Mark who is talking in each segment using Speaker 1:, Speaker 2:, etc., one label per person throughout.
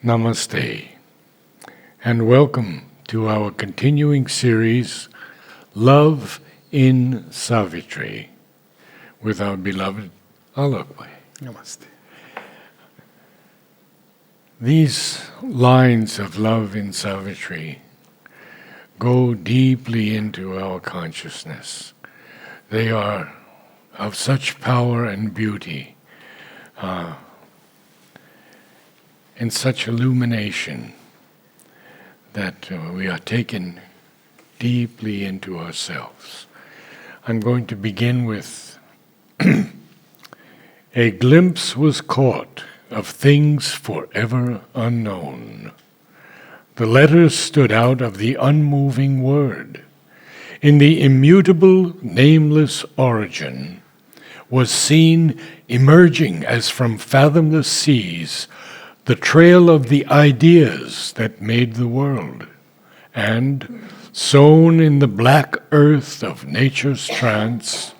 Speaker 1: Namaste, and welcome to our continuing series, Love in Savitri, with our beloved Alok.
Speaker 2: Namaste.
Speaker 1: These lines of love in Savitri go deeply into our consciousness. They are of such power and beauty, and such illumination that we are taken deeply into ourselves. I'm going to begin with a glimpse was caught of things forever unknown. The letters stood out of the unmoving word. In the immutable, nameless origin was seen emerging as from fathomless seas the trail of the ideas that made the world, and sown in the black earth of nature's trance,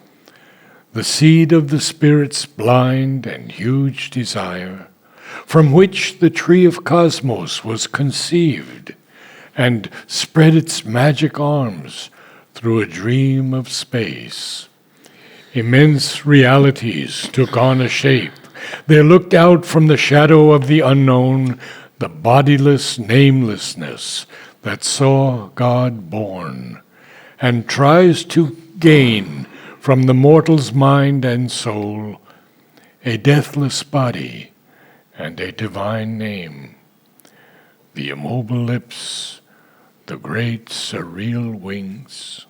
Speaker 1: the seed of the Spirit's blind and huge desire, from which the tree of cosmos was conceived and spread its magic arms through a dream of space. Immense realities took on a shape. There looked out from the shadow of the unknown the bodiless namelessness that saw God born and tries to gain from the mortal's mind and soul a deathless body and a divine name. The immobile lips, the great surreal wings,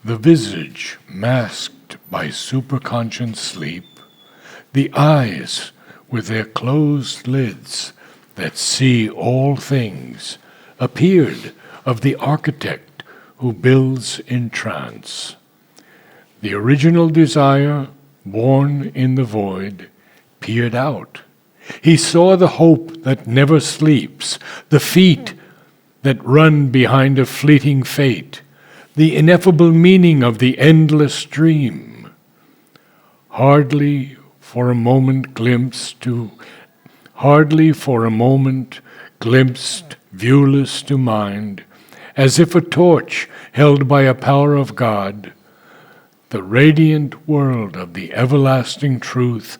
Speaker 1: the visage masked by superconscious sleep, the eyes with their closed lids that see all things, appeared of the architect who builds in trance. The original desire, born in the void, peered out. He saw the hope that never sleeps, the feet that run behind a fleeting fate, the ineffable meaning of the endless dream. Hardly for a moment glimpsed, viewless to mind, as if a torch held by a power of God, the radiant world of the everlasting truth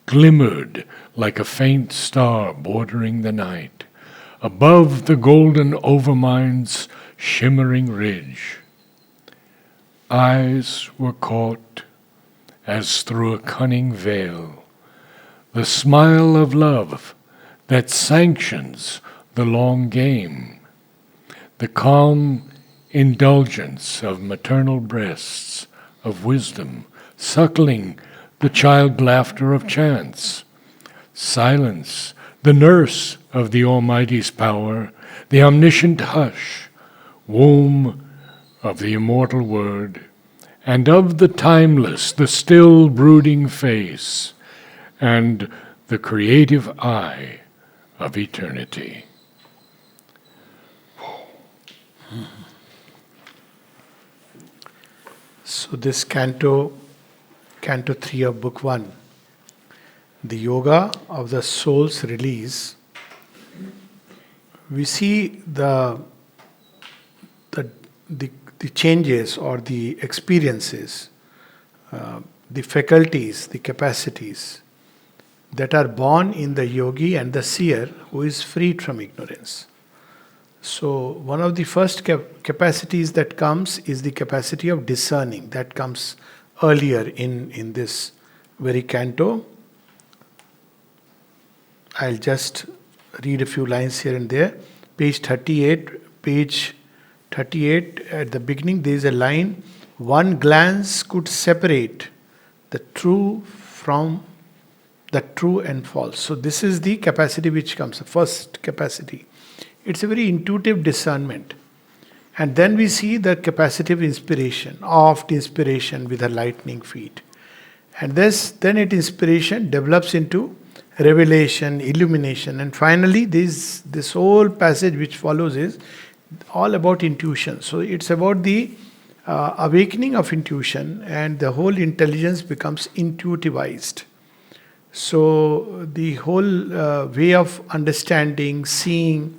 Speaker 1: glimmered like a faint star bordering the night, above the golden overmind's shimmering ridge. Eyes were caught as through a cunning veil, the smile of love that sanctions the long game, the calm indulgence of maternal breasts, of wisdom, suckling the child laughter of chance, silence, the nurse of the Almighty's power, the omniscient hush, womb of the immortal word, and of the timeless, the still brooding face, and the creative eye of eternity.
Speaker 2: So this Canto 3 of Book 1, the Yoga of the Soul's Release, we see the changes or the experiences, the faculties, the capacities that are born in the yogi and the seer who is freed from ignorance. So one of the first capacities that comes is the capacity of discerning. That comes earlier in this very canto. I'll just read a few lines here and there. Page 38 at the beginning there is a line, one glance could separate the true from the true and false. So this is the capacity which comes, the first capacity. It's a very intuitive discernment. And then we see the capacity of inspiration, oft inspiration with a lightning feet. And then inspiration develops into revelation, illumination, and finally this whole passage which follows is all about intuition. So it's about the awakening of intuition, and the whole intelligence becomes intuitivized. So the whole way of understanding, seeing,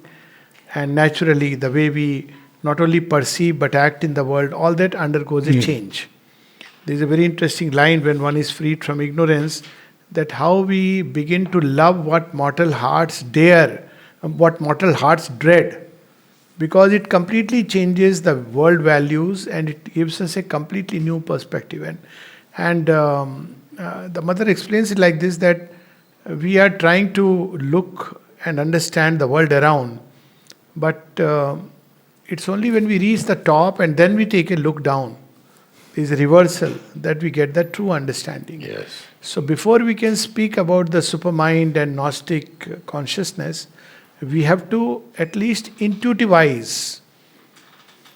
Speaker 2: and naturally the way we not only perceive but act in the world, all that undergoes a change. There's a very interesting line when one is freed from ignorance, that how we begin to love what mortal hearts dare, what mortal hearts dread, because it completely changes the world values and it gives us a completely new perspective. And the mother explains it like this, that we are trying to look and understand the world around, but it's only when we reach the top and then we take a look down, is a reversal, that we get the true understanding.
Speaker 1: Yes.
Speaker 2: So before we can speak about the supermind and Gnostic consciousness, we have to at least intuitivize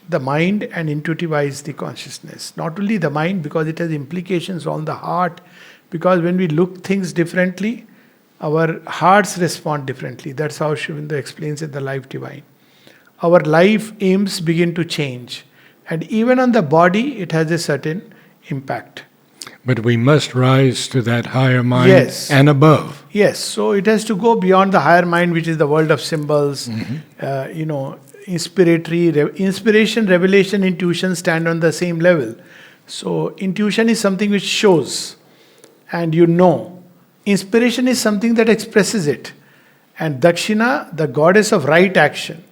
Speaker 2: the mind and intuitivize the consciousness. Not only the mind, because it has implications on the heart, because when we look things differently, our hearts respond differently. That's how Sri Aurobindo explains in the Life Divine. Our life aims begin to change. And even on the body, it has a certain impact.
Speaker 1: But we must rise to that higher mind
Speaker 2: Yes.
Speaker 1: and above.
Speaker 2: Yes, so it has to go beyond the higher mind, which is the world of symbols. Inspiration, revelation, intuition stand on the same level. So intuition is something which shows, and you know. Inspiration is something that expresses it. And Dakshina, the goddess of right action,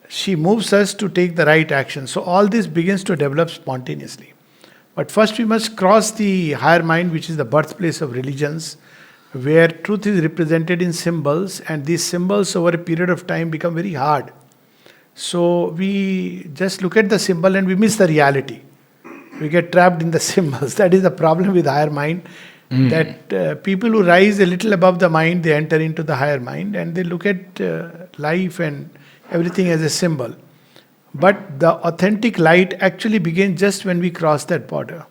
Speaker 2: she moves us to take the right action. So all this begins to develop spontaneously. But first we must cross the higher mind, which is the birthplace of religions, where truth is represented in symbols, and these symbols over a period of time become very hard. So we just look at the symbol and we miss the reality. We get trapped in the symbols. That is the problem with higher mind. That people who rise a little above the mind, they enter into the higher mind and they look at life and everything as a symbol. But the authentic light actually begins just when we cross that border.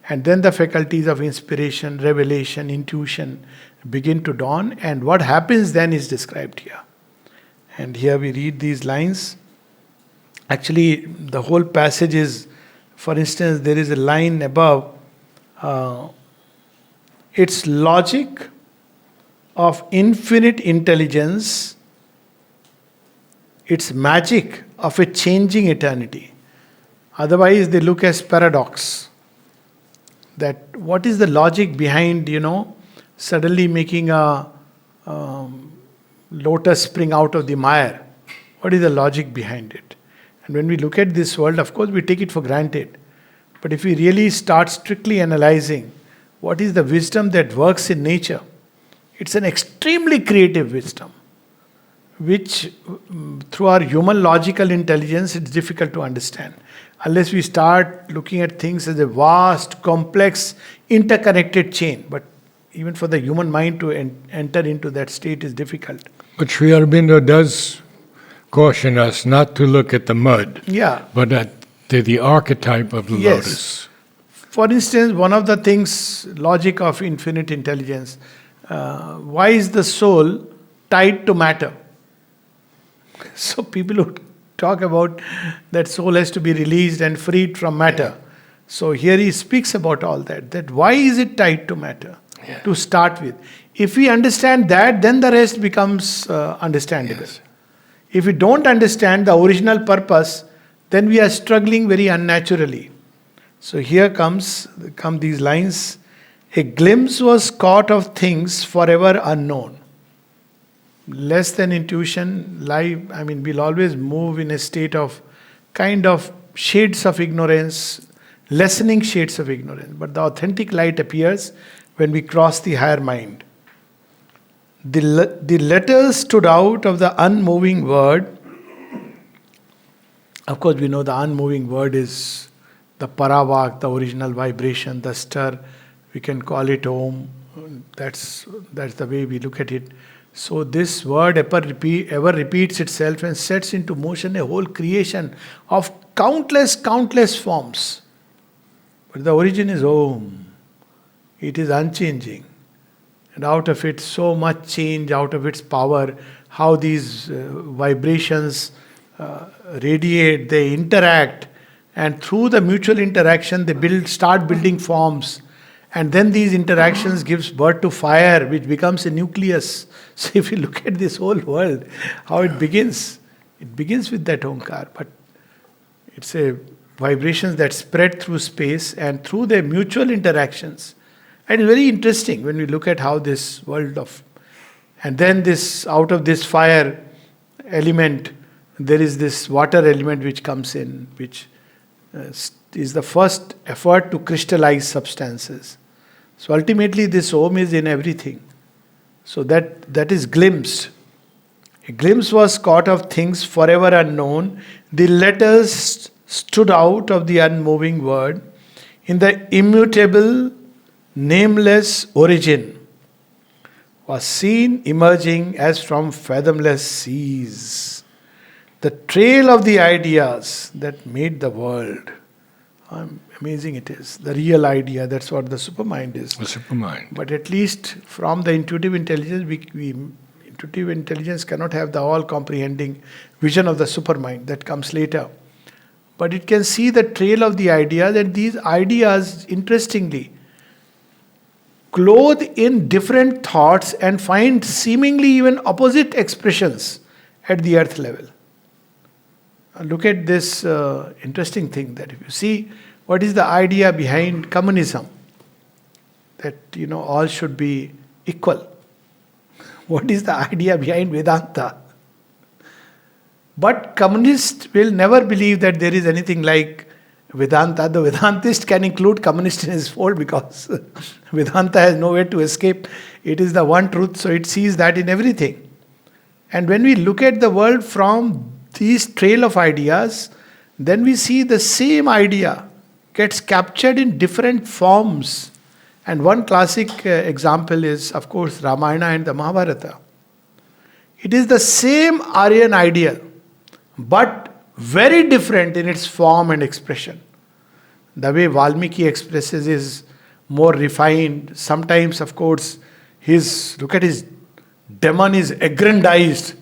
Speaker 2: And then the faculties of inspiration, revelation, intuition begin to dawn. And what happens then is described here. And here we read these lines. Actually, the whole passage is, for instance, there is a line above. Its logic of infinite intelligence, its magic of a changing eternity. Otherwise, they look as paradox. That what is the logic behind, suddenly making a lotus spring out of the mire? What is the logic behind it? And when we look at this world, of course, we take it for granted. But if we really start strictly analyzing what is the wisdom that works in nature, it's an extremely creative wisdom, which through our human logical intelligence, it's difficult to understand. Unless we start looking at things as a vast, complex, interconnected chain. But even for the human mind to enter into that state is difficult.
Speaker 1: But Sri Aurobindo does caution us not to look at the mud,
Speaker 2: Yeah.
Speaker 1: but at the archetype of the
Speaker 2: Yes.
Speaker 1: lotus.
Speaker 2: For instance, one of the things, logic of infinite intelligence, why is the soul tied to matter? So people who talk about that soul has to be released and freed from matter. So here he speaks about all that. That why is it tied to matter?
Speaker 1: Yeah.
Speaker 2: To start with. If we understand that, then the rest becomes understandable.
Speaker 1: Yes.
Speaker 2: If we don't understand the original purpose, then we are struggling very unnaturally. So here come these lines. A glimpse was caught of things forever unknown. Less than intuition, we'll always move in a state of kind of shades of ignorance, lessening shades of ignorance. But the authentic light appears when we cross the higher mind. The letters stood out of the unmoving word. Of course, we know the unmoving word is the paravak, the original vibration, the stir. We can call it Om. That's the way we look at it. So this word ever repeats itself and sets into motion a whole creation of countless forms. But the origin is Om. It is unchanging. And out of it so much change, out of its power, how these vibrations radiate, they interact, and through the mutual interaction they start building forms. And then these interactions gives birth to fire, which becomes a nucleus. So if you look at this whole world, how it begins with that Omkar. But it's a vibrations that spread through space and through their mutual interactions. And it's very interesting when we look at how this world of... And then this, out of this fire element, there is this water element which comes in, which is the first effort to crystallize substances. So ultimately this Om is in everything. So that is glimpsed. A glimpse was caught of things forever unknown. The letters stood out of the unmoving word in the immutable, nameless origin was seen emerging as from fathomless seas. The trail of the ideas that made the world. Amazing it is. The real idea, that's what the supermind is.
Speaker 1: The supermind.
Speaker 2: But at least from the intuitive intelligence, intuitive intelligence cannot have the all-comprehending vision of the supermind that comes later. But it can see the trail of the ideas, and these ideas, interestingly, clothe in different thoughts and find seemingly even opposite expressions at the earth level. Look at this interesting thing, that if you see what is the idea behind communism, that all should be equal. What is the idea behind Vedanta? But communists will never believe that there is anything like Vedanta. The Vedantist can include communist in his fold because Vedanta has nowhere to escape. It is the one truth, so it sees that in everything. And when we look at the world from these trail of ideas, then we see the same idea gets captured in different forms. And one classic example is, of course, Ramayana and the Mahabharata. It is the same Aryan ideal, but very different in its form and expression. The way Valmiki expresses is more refined. Sometimes, of course, look at his demon is aggrandized.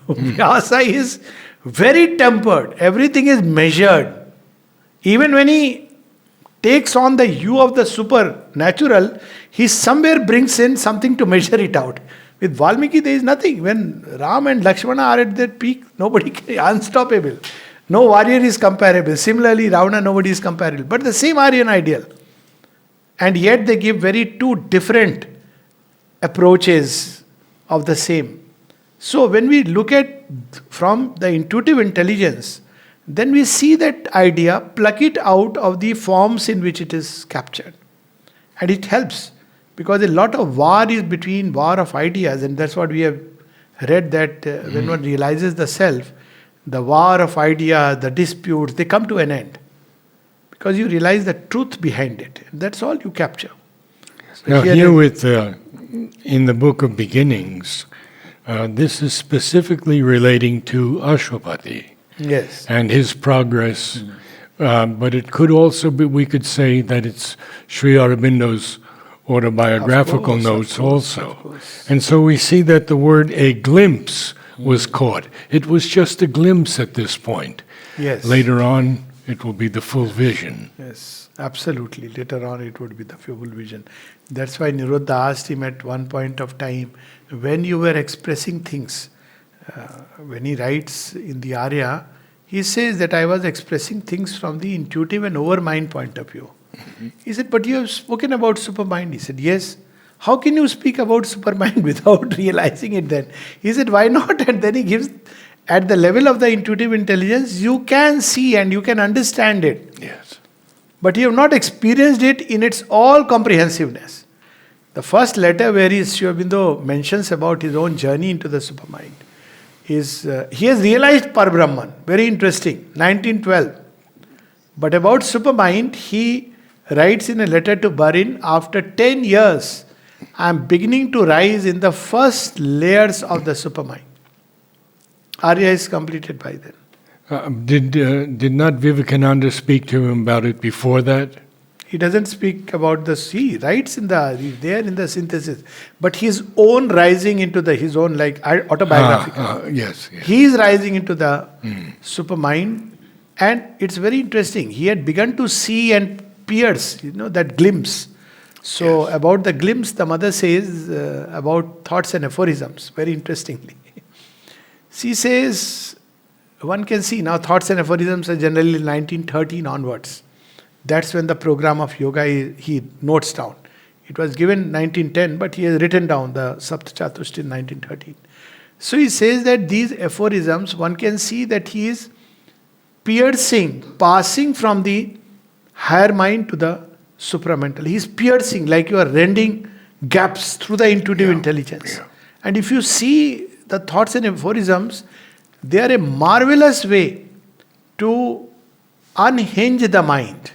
Speaker 2: Vyasa is very tempered. Everything is measured. Even when he takes on the hue of the supernatural, he somewhere brings in something to measure it out. With Valmiki, there is nothing. When Ram and Lakshmana are at their peak, nobody can, unstoppable. No warrior is comparable. Similarly, Ravana, nobody is comparable. But the same Aryan ideal. And yet they give very two different approaches of the same. So when we look at from the intuitive intelligence, then we see that idea, pluck it out of the forms in which it is captured. And it helps. Because a lot of war is between war of ideas, and that's what we have read, that when one realizes the self, the war of ideas, the disputes, they come to an end. Because you realize the truth behind it. That's all you capture. So
Speaker 1: now in the book of beginnings, this is specifically relating to Ashwapati.
Speaker 2: Yes.
Speaker 1: And his progress. But it could also be, we could say that it's Sri Aurobindo's autobiographical notes also. And so we see that the word a glimpse was caught. It was just a glimpse at this point.
Speaker 2: Yes.
Speaker 1: Later on, it will be the full vision.
Speaker 2: Yes, absolutely. Later on, it would be the full vision. That's why Nirodha asked him at one point of time, when you were expressing things, when he writes in the Arya, he says that I was expressing things from the intuitive and overmind point of view. He said, but you have spoken about supermind. He said, yes. How can you speak about supermind without realizing it then? He said, why not? And then he gives, at the level of the intuitive intelligence, you can see and you can understand it.
Speaker 1: Yes.
Speaker 2: But you have not experienced it in its all comprehensiveness. The first letter where Sri Aurobindo mentions about his own journey into the supermind is, he has realized Parabrahman. Very interesting. 1912. But about supermind, he writes in a letter to Barin, after 10 years, I am beginning to rise in the first layers of the supermind. Arya is completed by then.
Speaker 1: Did not Vivekananda speak to him about it before that?
Speaker 2: He doesn't speak about the sea. Writes there in the synthesis. But his own rising into his own autobiographical.
Speaker 1: Yes.
Speaker 2: He is rising into the supermind. And it's very interesting. He had begun to see and pierce, that glimpse. So, about the glimpse, the mother says about thoughts and aphorisms, very interestingly. She says, one can see now thoughts and aphorisms are generally 1913 onwards. That's when the program of yoga he notes down. It was given 1910, but he has written down the Saptachatushti in 1913. So he says that these aphorisms, one can see that he is passing from the higher mind to the supramental. He is piercing, like you are rending gaps through the intuitive intelligence.
Speaker 1: Yeah.
Speaker 2: And if you see the thoughts and aphorisms, they are a marvelous way to unhinge the mind.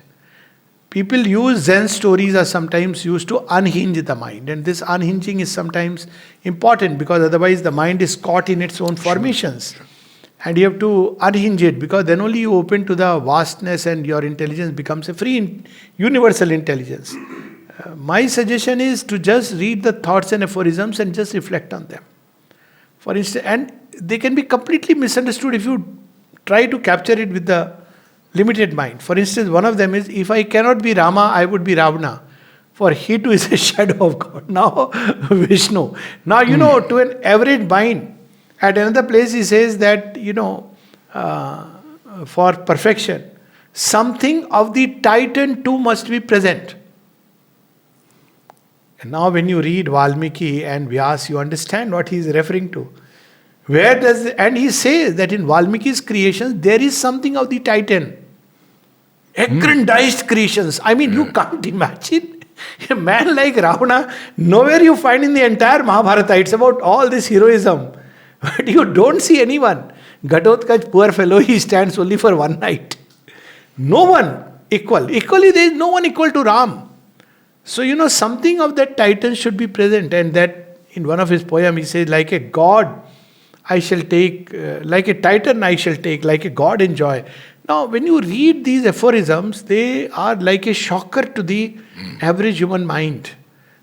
Speaker 2: People use Zen stories are sometimes used to unhinge the mind, and this unhinging is sometimes important because otherwise the mind is caught in its own formations. And you have to unhinge it because then only you open to the vastness and your intelligence becomes a free universal intelligence. My suggestion is to just read the thoughts and aphorisms and just reflect on them. For instance, and they can be completely misunderstood if you try to capture it with the limited mind. For instance, one of them is, if I cannot be Rama, I would be Ravana. For he too is a shadow of God. Now, Vishnu. Now, to an average mind, at another place he says that, for perfection, something of the Titan too must be present. And now when you read Valmiki and Vyas, you understand what he is referring to. And he says that in Valmiki's creations, there is something of the Titan. Aggrandized creations. I mean, you can't imagine a man like Ravana. Nowhere you find in the entire Mahabharata. It's about all this heroism. But you don't see anyone. Ghatotkacha, poor fellow, he stands only for one night. No one equal. Equally, there is no one equal to Ram. So, something of that Titan should be present. And that in one of his poems, he says, like a god, I shall take, like a Titan I shall take, like a god enjoy. Now, when you read these aphorisms, they are like a shocker to the average human mind.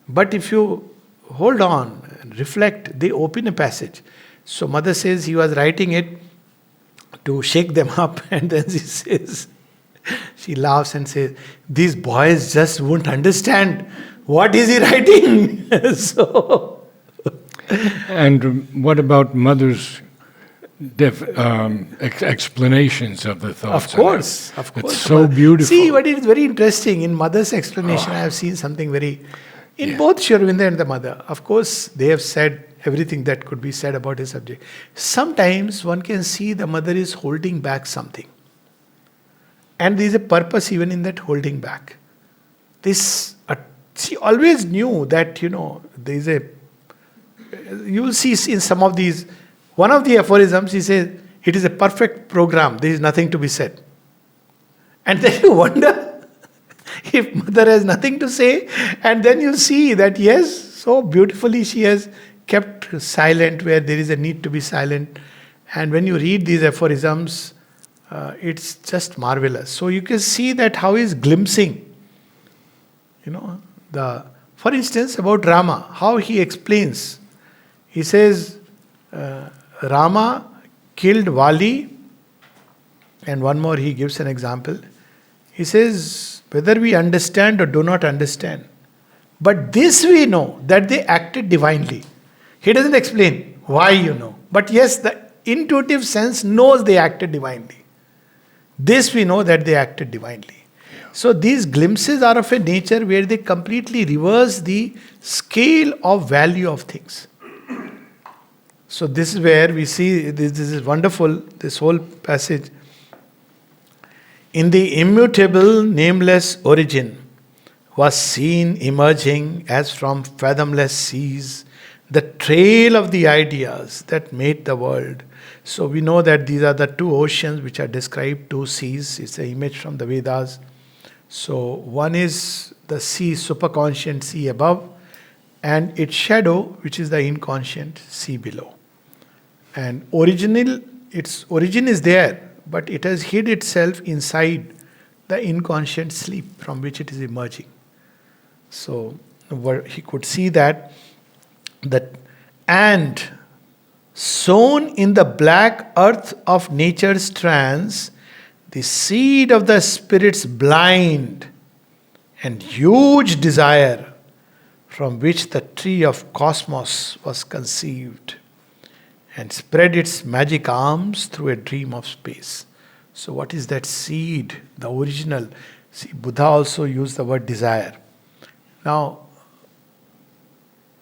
Speaker 2: But if you hold on and reflect, they open a passage. So, mother says he was writing it to shake them up, and then she laughs and says, these boys just won't understand. What is he writing?
Speaker 1: And what about mother's explanations of the thoughts?
Speaker 2: Of course.
Speaker 1: It's so beautiful.
Speaker 2: See, but it is very interesting. In mother's explanation, I have seen something very... In both Sri Aurobindo and the mother, of course, they have said everything that could be said about a subject. Sometimes one can see the mother is holding back something. And there is a purpose even in that holding back. She always knew that, there is a... You will see in some of these... One of the aphorisms, he says, it is a perfect program. There is nothing to be said. And then you wonder if mother has nothing to say. And then you see that, yes, so beautifully she has kept silent where there is a need to be silent. And when you read these aphorisms, it's just marvelous. So you can see that how he's glimpsing, for instance, about Rama, how he explains. He says, Rama killed Vali, and one more he gives an example. He says, whether we understand or do not understand, but this we know, that they acted divinely. He doesn't explain why but yes, the intuitive sense knows they acted divinely. This we know that they acted divinely. So these glimpses are of a nature where they completely reverse the scale of value of things. So this is where we see, this is wonderful, this whole passage. In the immutable, nameless origin was seen emerging as from fathomless seas the trail of the ideas that made the world. So we know that these are the two oceans which are described, two seas. It's an image from the Vedas. So one is the sea, superconscient sea above, and its shadow, which is the inconscient sea below. And its origin is there, but it has hid itself inside the inconscient sleep from which it is emerging. So he could see that and sown in the black earth of nature's trance, the seed of the spirit's blind and huge desire from which the tree of cosmos was conceived and spread its magic arms through a dream of space. So, what is that seed, the original? See, Buddha also used the word desire. Now,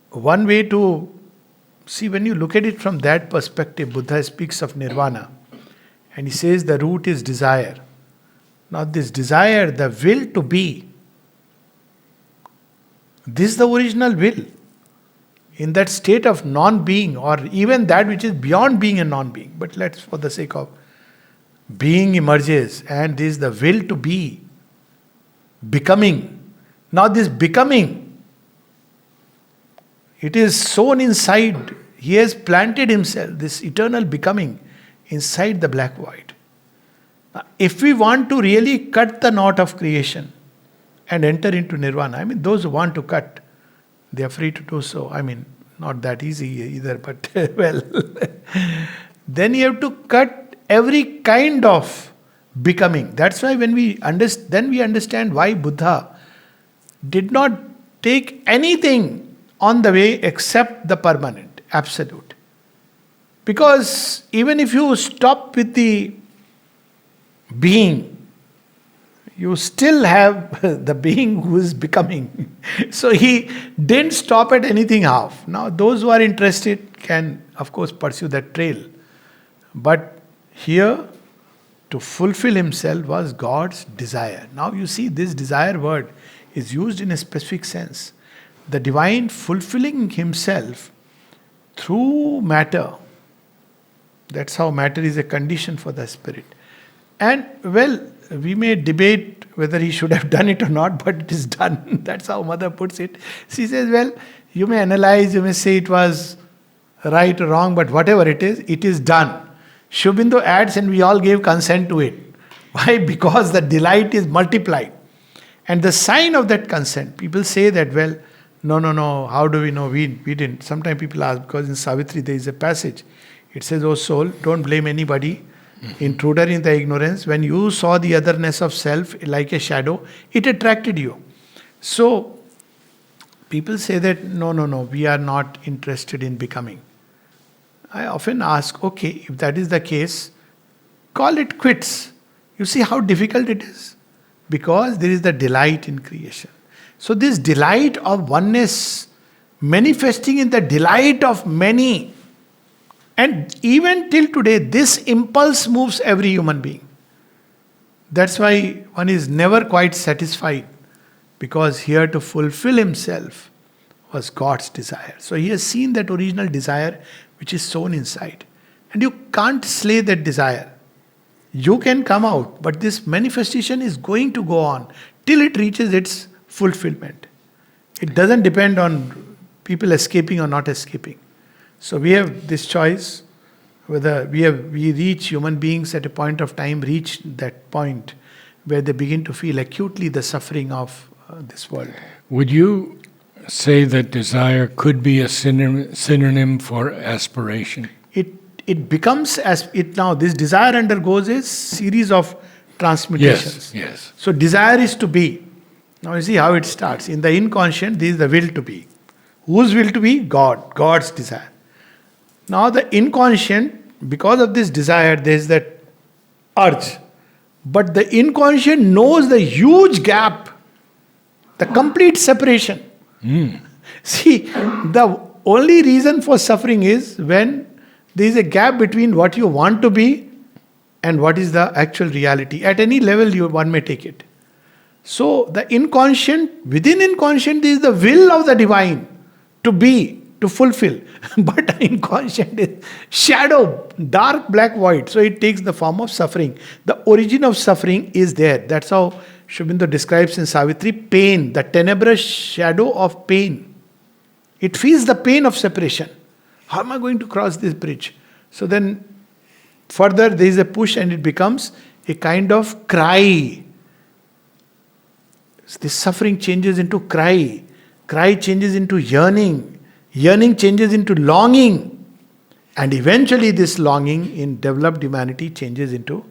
Speaker 2: one way to see, when you look at it from that perspective, Buddha speaks of nirvana and he says the root is desire. Now, this desire, the will to be, this is the original will. In that state of non-being, or even that which is beyond being and non-being, but let's, for the sake of being, emerges, and this is the will to be, becoming. Now, this becoming, it is sown inside. He has planted himself, this eternal becoming, inside the black void. Now, if we want to really cut the knot of creation and enter into nirvana, I mean, those who want to cut, they are free to do so. I mean, not that easy either, but well, then you have to cut every kind of becoming. That's why when we then we understand why Buddha did not take anything on the way except the permanent, absolute. Because even if you stop with the being, you still have the being who is becoming. So he didn't stop at anything half. Now, those who are interested can, of course, pursue that trail. But here, to fulfill himself was God's desire. Now, you see, this desire word is used in a specific sense. The divine fulfilling himself through matter. That's how matter is a condition for the spirit. And, well, we may debate whether he should have done it or not, but it is done. That's how Mother puts it. She says, well, you may analyze, you may say it was right or wrong, but whatever it is done. Sri Aurobindo adds, and we all gave consent to it. Why? Because the delight is multiplied. And the sign of that consent, people say that, well, no, how do we know? We didn't. Sometimes people ask, because in Savitri there is a passage. It says, oh soul, don't blame anybody. Intruder in the ignorance. When you saw the otherness of self like a shadow, it attracted you. So, people say that, no, we are not interested in becoming. I often ask, okay, if that is the case, call it quits. You see how difficult it is? Because there is the delight in creation. So this delight of oneness, manifesting in the delight of many, and even till today, this impulse moves every human being. That's why one is never quite satisfied, because here to fulfill himself was God's desire. So he has seen that original desire which is sown inside. And you can't slay that desire. You can come out, but this manifestation is going to go on till it reaches its fulfillment. It doesn't depend on people escaping or not escaping. So we have this choice, whether we reach, human beings at a point of time reach that point where they begin to feel acutely the suffering of this world.
Speaker 1: Would you say that desire could be a synonym for aspiration?
Speaker 2: It becomes, as it now, this desire undergoes a series of transmutations.
Speaker 1: Yes.
Speaker 2: So desire is to be. Now you see how it starts. In the inconscient, this is the will to be. Whose will to be? God. God's desire. Now the inconscient, because of this desire, there is that urge. But the inconscient knows the huge gap, the complete separation. See, the only reason for suffering is when there is a gap between what you want to be and what is the actual reality. At any level, one may take it. So the inconscient, within inconscient, there is the will of the divine to be, to fulfill. But inconscient is shadow, dark black void. So it takes the form of suffering. The origin of suffering is there. That's how Sri Aurobindo describes in Savitri pain, the tenebrous shadow of pain. It feels the pain of separation. How am I going to cross this bridge? So then further there is a push and it becomes a kind of cry. This suffering changes into cry. Cry changes into yearning. Yearning changes into longing. And eventually this longing in developed humanity changes into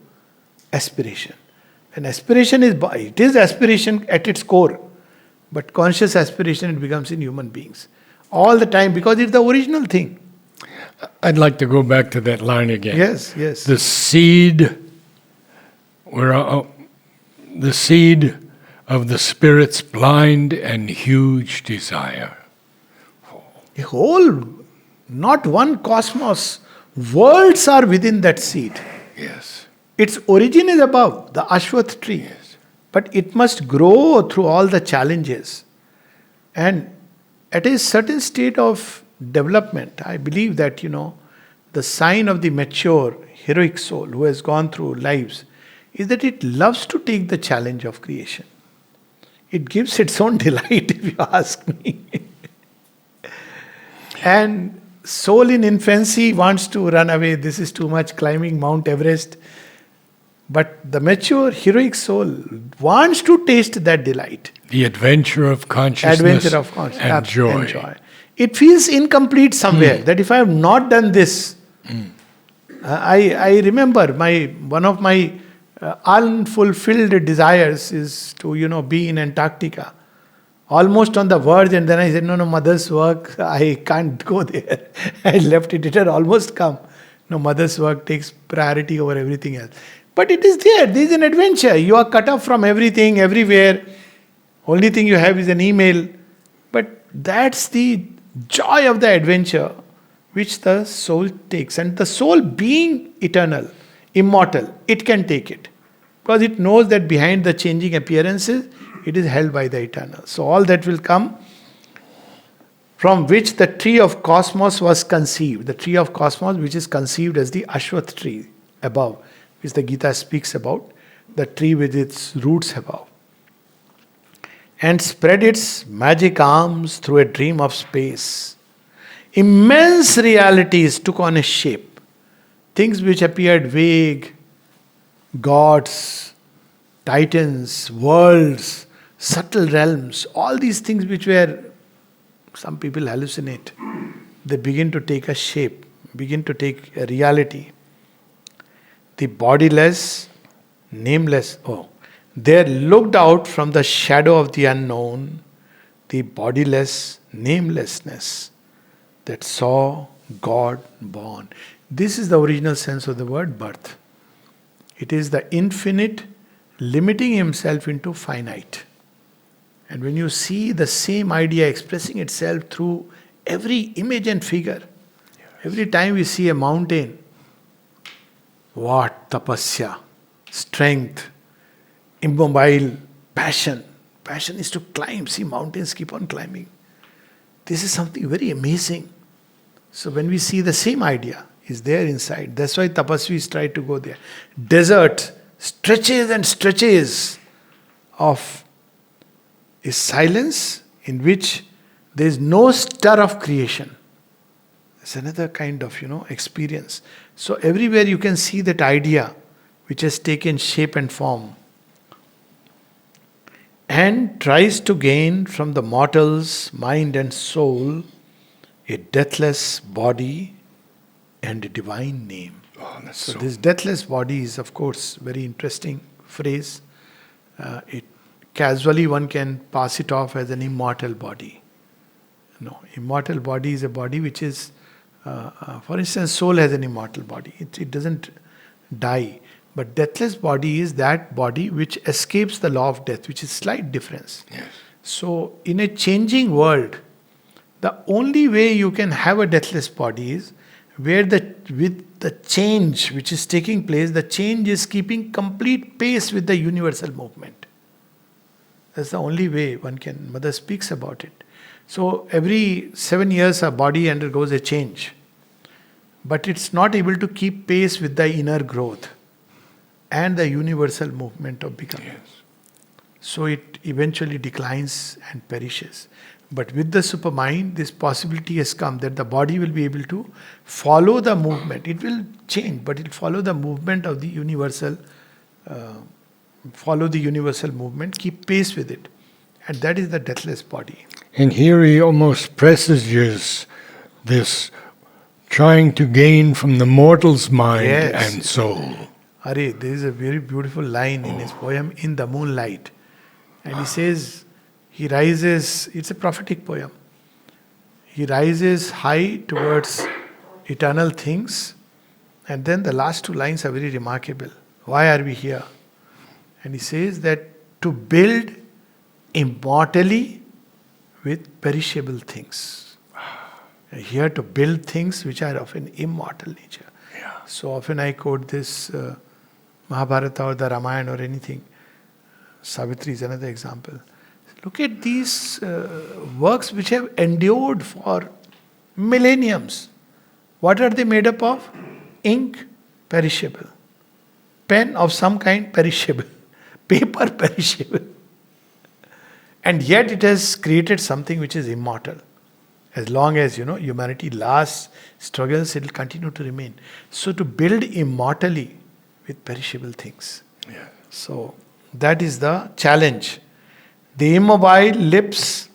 Speaker 2: aspiration. And aspiration is aspiration at its core. But conscious aspiration, it becomes in human beings. All the time, because it's the original thing.
Speaker 1: I'd like to go back to that line again.
Speaker 2: Yes, yes.
Speaker 1: The seed, the seed of the Spirit's blind and huge desire.
Speaker 2: A whole, not one cosmos, worlds are within that seed.
Speaker 1: Yes.
Speaker 2: Its origin is above, the Ashwath tree.
Speaker 1: Yes.
Speaker 2: But it must grow through all the challenges. And at a certain state of development, I believe that, the sign of the mature, heroic soul who has gone through lives is that it loves to take the challenge of creation. It gives its own delight, if you ask me. And soul in infancy wants to run away. This is too much, climbing Mount Everest. But the mature, heroic soul wants to taste that delight.
Speaker 1: The adventure of consciousness and joy.
Speaker 2: It feels incomplete somewhere, that if I have not done this, I remember one of my unfulfilled desires is to, be in Antarctica. Almost on the verge, and then I said, no, mother's work, I can't go there. I left it, it had almost come. No, mother's work takes priority over everything else. But it is there is an adventure. You are cut off from everything, everywhere. Only thing you have is an email. But that's the joy of the adventure which the soul takes. And the soul being eternal, immortal, it can take it. Because it knows that behind the changing appearances, it is held by the eternal. So all that will come from which the tree of cosmos was conceived. The tree of cosmos which is conceived as the Ashwath tree above, which the Gita speaks about, the tree with its roots above. And spread its magic arms through a dream of space. Immense realities took on a shape. Things which appeared vague, gods, titans, worlds, subtle realms, all these things which were, some people hallucinate, they begin to take a shape, begin to take a reality. The bodiless, nameless, there looked out from the shadow of the unknown, the bodiless namelessness that saw God born. This is the original sense of the word birth. It is the infinite limiting himself into finite. And when you see the same idea expressing itself through every image and figure, every time we see a mountain, what tapasya, strength, immobile, passion. Passion is to climb. See, mountains keep on climbing. This is something very amazing. So when we see the same idea is there inside, that's why tapasvis try to go there. Desert, stretches and stretches of a silence in which there is no stir of creation. It's another kind of, experience. So everywhere you can see that idea which has taken shape and form and tries to gain from the mortal's mind and soul a deathless body and a divine name. So this deathless body is, of course, very interesting phrase. It casually one can pass it off as an immortal body. No, immortal body is a body which is, for instance, soul has an immortal body. It doesn't die. But deathless body is that body which escapes the law of death, which is slight difference.
Speaker 1: Yes.
Speaker 2: So in a changing world, the only way you can have a deathless body is where with the change which is taking place, the change is keeping complete pace with the universal movement. That's the only way one can. Mother speaks about it. So every 7 years a body undergoes a change. But it's not able to keep pace with the inner growth and the universal movement of becoming.
Speaker 1: Yes.
Speaker 2: So it eventually declines and perishes. But with the supermind, this possibility has come that the body will be able to follow the movement. It will change, but it will follow the movement of the universal, movement, keep pace with it. And that is the deathless body.
Speaker 1: And here he almost presages this trying to gain from the mortal's mind and soul.
Speaker 2: Are, there is a very beautiful line in his poem, In the Moonlight. And he says, He rises, it's a prophetic poem. He rises high towards eternal things, and then the last two lines are very remarkable. Why are we here? And he says that to build immortally with perishable things. Here to build things which are of an immortal nature.
Speaker 1: Yeah.
Speaker 2: So often I quote this Mahabharata or the Ramayana or anything. Savitri is another example. Look at these works which have endured for millenniums. What are they made up of? Ink, perishable. Pen of some kind, perishable. Paper, perishable. And yet it has created something which is immortal. As long as, humanity lasts, struggles, it will continue to remain. So to build immortally with perishable things.
Speaker 1: Yeah.
Speaker 2: So that is the challenge. The immobile lips,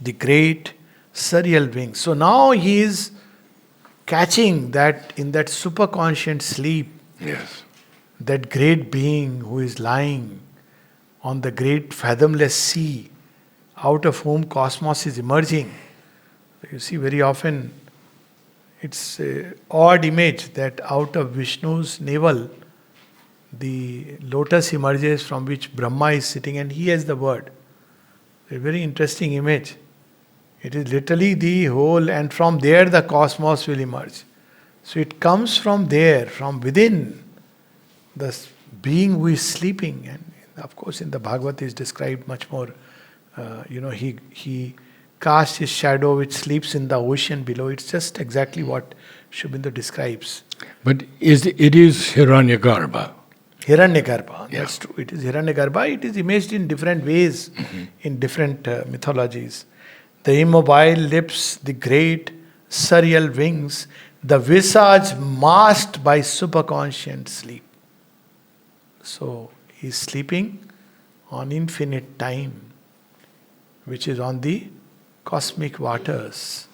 Speaker 2: the great surreal wings. So now he is catching that in that superconscious sleep,
Speaker 1: Yes.
Speaker 2: that great being who is lying on the great fathomless sea, out of whom cosmos is emerging. You see, very often it's an odd image that out of Vishnu's navel, the lotus emerges from which Brahma is sitting and he has the word. A very interesting image. It is literally the whole, and from there the cosmos will emerge. So it comes from there, from within the being who is sleeping. And of course in the Bhagavad is described much more. He casts his shadow which sleeps in the ocean below. It's just exactly what Shubindu describes.
Speaker 1: But it is Hiranyagarbha.
Speaker 2: Hiranyagarbha,
Speaker 1: Yeah.
Speaker 2: that's true. It is Hiranyagarbha. It is imaged in different ways, in different mythologies. The immobile lips, the great surreal wings, the visage masked by superconscious sleep. So he is sleeping on infinite time, which is on the cosmic waters.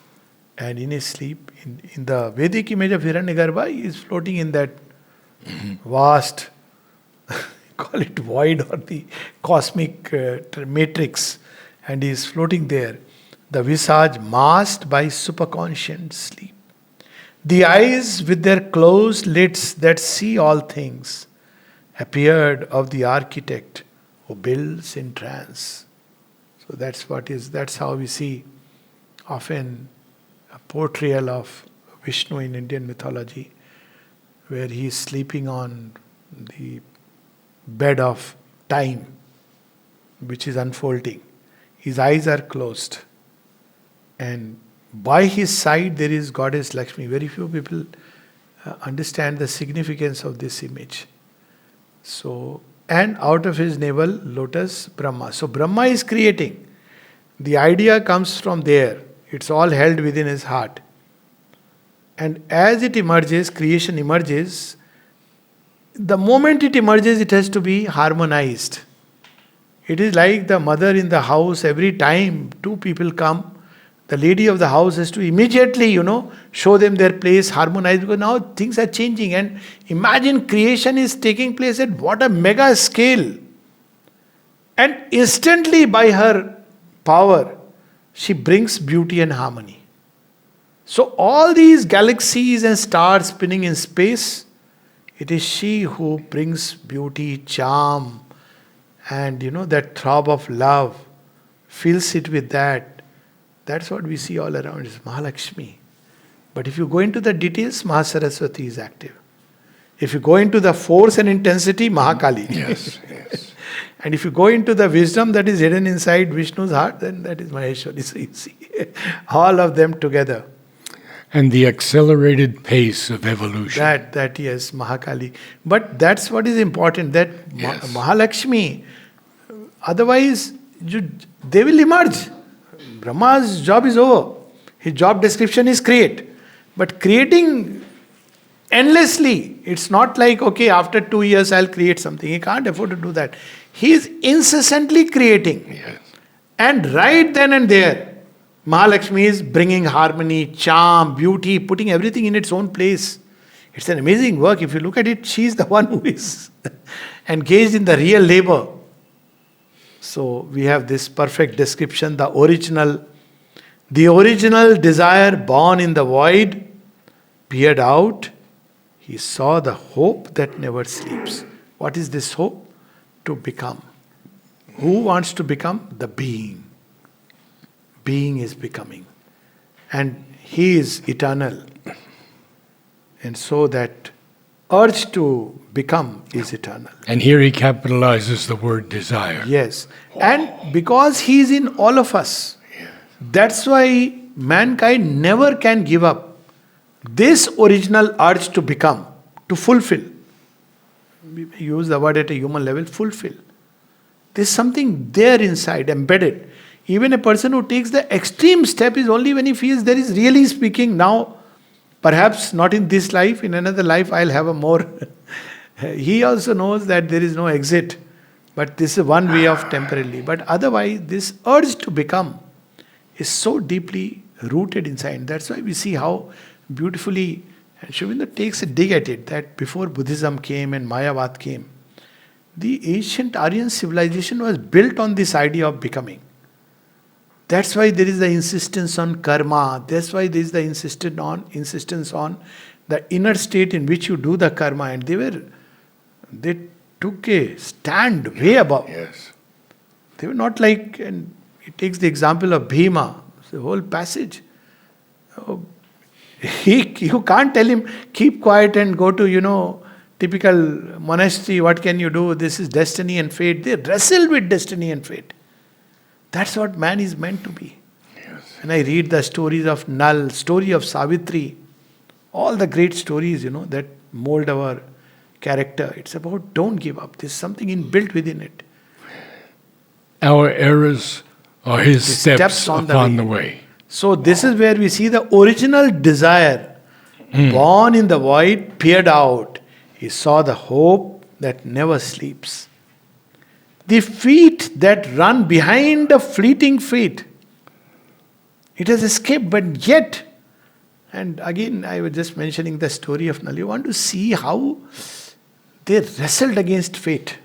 Speaker 2: And in his sleep, in the Vedic image of Hiranyagarbha, he is floating in that vast, call it void or the cosmic matrix, and he is floating there. The visage masked by superconscious sleep. The eyes with their closed lids that see all things appeared of the architect who builds in trance. So that's how we see often a portrayal of Vishnu in Indian mythology, where he is sleeping on the bed of time, which is unfolding. His eyes are closed. And by his side there is Goddess Lakshmi. Very few people understand the significance of this image. So, and out of his navel, lotus, Brahma. So Brahma is creating. The idea comes from there. It's all held within his heart. And as it emerges, creation emerges, the moment it emerges, it has to be harmonized. It is like the mother in the house. Every time two people come, the lady of the house has to immediately, show them their place, harmonize, because now things are changing. And imagine creation is taking place at what a mega scale. And instantly by her power, she brings beauty and harmony. So all these galaxies and stars spinning in space, it is she who brings beauty, charm, and that throb of love, fills it with that. That's what we see all around. It's Mahalakshmi. But if you go into the details, Mahasaraswati is active. If you go into the force and intensity, Mahakali.
Speaker 1: Yes, yes.
Speaker 2: And if you go into the wisdom that is hidden inside Vishnu's heart, then that is Maheshwari. So you see all of them together.
Speaker 1: And the accelerated pace of evolution.
Speaker 2: That yes, Mahakali. But that's what is important, that
Speaker 1: Yes.
Speaker 2: Mahalakshmi, otherwise they will emerge. Brahma's job is over. His job description is create. But creating endlessly, it's not like, okay, after 2 years I'll create something. He can't afford to do that. He is incessantly creating.
Speaker 1: Yes.
Speaker 2: And right then and there, Mahalakshmi is bringing harmony, charm, beauty, putting everything in its own place. It's an amazing work. If you look at it, she's the one who is engaged in the real labor. So we have this perfect description, the original desire born in the void peered out. He saw the hope that never sleeps. What is this hope? To become. Who wants to become? The being. Being is becoming. And he is eternal. And so that urge to become is eternal.
Speaker 1: And here he capitalizes the word desire.
Speaker 2: Yes. And because he is in all of us, that's why mankind never can give up this original urge to become, to fulfill. We use the word at a human level, fulfill. There's something there inside, embedded. Even a person who takes the extreme step is only when he feels there is really speaking now, perhaps not in this life, in another life I'll have a more. He also knows that there is no exit, but this is one way of temporarily. But otherwise, this urge to become is so deeply rooted inside. That's why we see how beautifully, and Sri Aurobindo takes a dig at it, that before Buddhism came and Mayavad came, the ancient Aryan civilization was built on this idea of becoming. That's why there is the insistence on karma. That's why there is the insistence on the inner state in which you do the karma. And they took a stand way above.
Speaker 1: Yes.
Speaker 2: They were not like, and he takes the example of Bhima, the whole passage. Oh, you can't tell him, keep quiet and go to, typical monastery, what can you do? This is destiny and fate. They wrestle with destiny and fate. That's what man is meant to be.
Speaker 1: Yes.
Speaker 2: And I read the stories of Nal, story of Savitri, all the great stories, that mold our character. It's about don't give up. There's something inbuilt within it.
Speaker 1: Our errors are his steps
Speaker 2: on
Speaker 1: upon the way.
Speaker 2: So this is where we see the original desire, born in the void, peered out. He saw the hope that never sleeps. The feet that run behind the fleeting fate. It has escaped, but yet, and again I was just mentioning the story of Nal. You want to see how they wrestled against fate.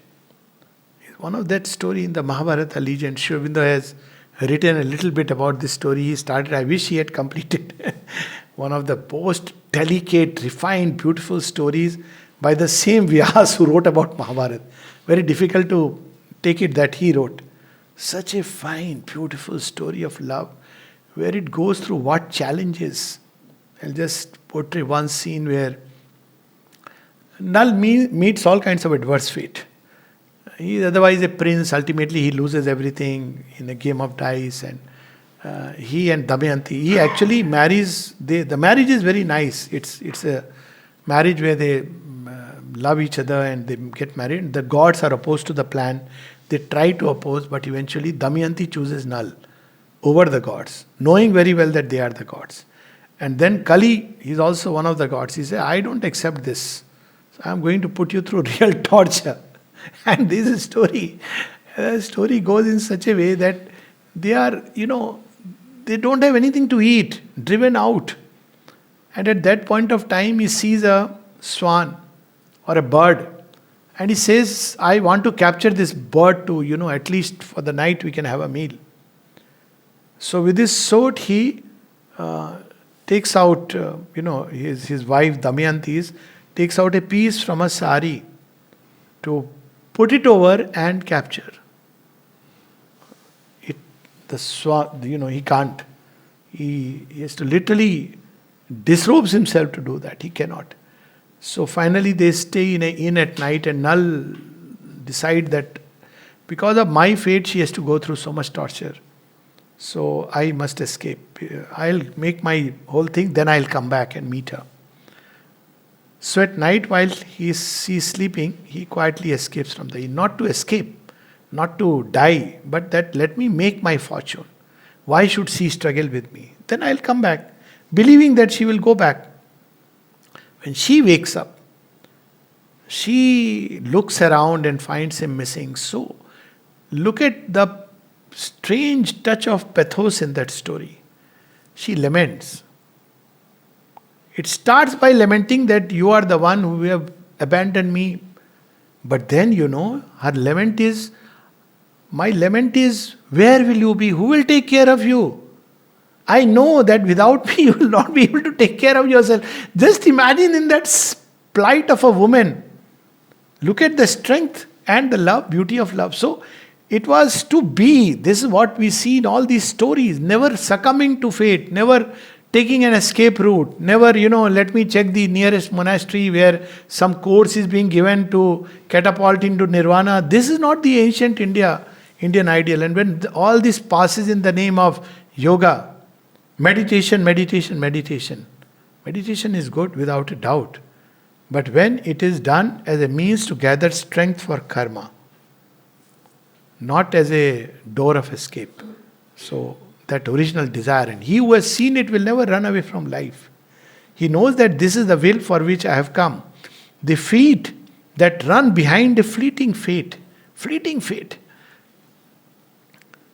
Speaker 2: One of that story in the Mahabharata legend, Sri Aurobindo has written a little bit about this story. He started, I wish he had completed one of the most delicate, refined, beautiful stories by the same Vyas who wrote about Mahabharata. Very difficult to take it that he wrote. Such a fine, beautiful story of love, where it goes through what challenges. I'll just portray one scene where Nal meets all kinds of adverse fate. He is otherwise a prince. Ultimately, he loses everything in a game of dice, and he and Damayanti. He actually marries. The marriage is very nice. It's a marriage where they love each other and they get married. The gods are opposed to the plan. They try to oppose, but eventually Damayanti chooses Nal over the gods, knowing very well that they are the gods. And then Kali, he's also one of the gods. He says, I don't accept this. So I'm going to put you through real torture. And this is story. The story goes in such a way that they are, they don't have anything to eat, driven out. And at that point of time, he sees a swan or a bird. And he says, I want to capture this bird to, at least for the night we can have a meal. So with his sword, he takes out, his wife Damayanti takes out a piece from a sari to put it over and capture. The swan, he can't. He has to literally disrobes himself to do that. He cannot. So finally they stay in an inn at night, and Nal decide that because of my fate she has to go through so much torture. So I must escape. I'll make my whole thing, then I'll come back and meet her. So at night while she's sleeping, he quietly escapes from the inn. Not to escape, not to die, but that let me make my fortune. Why should she struggle with me? Then I'll come back, believing that she will go back. When she wakes up, she looks around and finds him missing. So look at the strange touch of pathos in that story. She laments. It starts by lamenting that you are the one who have abandoned me. But then, her lament is, My lament is, where will you be? Who will take care of you? I know that without me you will not be able to take care of yourself. Just imagine in that plight of a woman. Look at the strength and the love, beauty of love. So it was to be. This is what we see in all these stories. Never succumbing to fate, never taking an escape route, never, let me check the nearest monastery where some course is being given to catapult into nirvana. This is not the ancient Indian ideal. And when all this passes in the name of yoga, meditation is good without a doubt. But when it is done as a means to gather strength for karma, not as a door of escape. So that original desire, and he who has seen it will never run away from life. He knows that this is the will for which I have come. The feet that run behind a fleeting fate.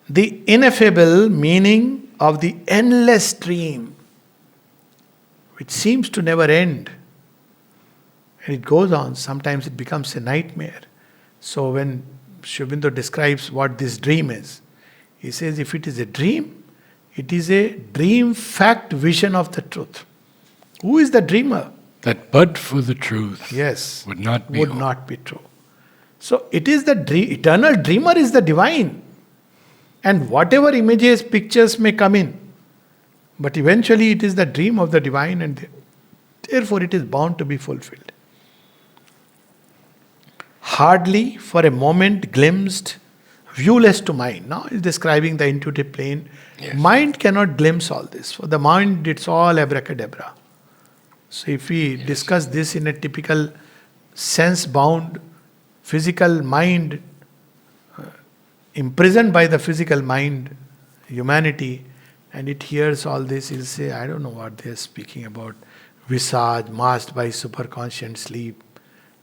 Speaker 2: The ineffable meaning of the endless dream, which seems to never end. And it goes on, sometimes it becomes a nightmare. So when Sri Aurobindo describes what this dream is, he says if it is a dream, it is a dream fact vision of the truth. Who is the dreamer?
Speaker 1: That but for the truth
Speaker 2: Yes,
Speaker 1: would not be
Speaker 2: true. So it is the eternal dreamer is the divine. And whatever images, pictures may come in. But eventually it is the dream of the divine, and therefore it is bound to be fulfilled. Hardly for a moment glimpsed, viewless to mind. Now he's describing the intuitive plane.
Speaker 1: Yes.
Speaker 2: Mind cannot glimpse all this. For the mind, it's all abracadabra. So if we discuss this in a typical sense-bound physical mind, imprisoned by the physical mind, humanity, and it hears all this, it'll say, I don't know what they're speaking about. Visage, masked by superconscious sleep.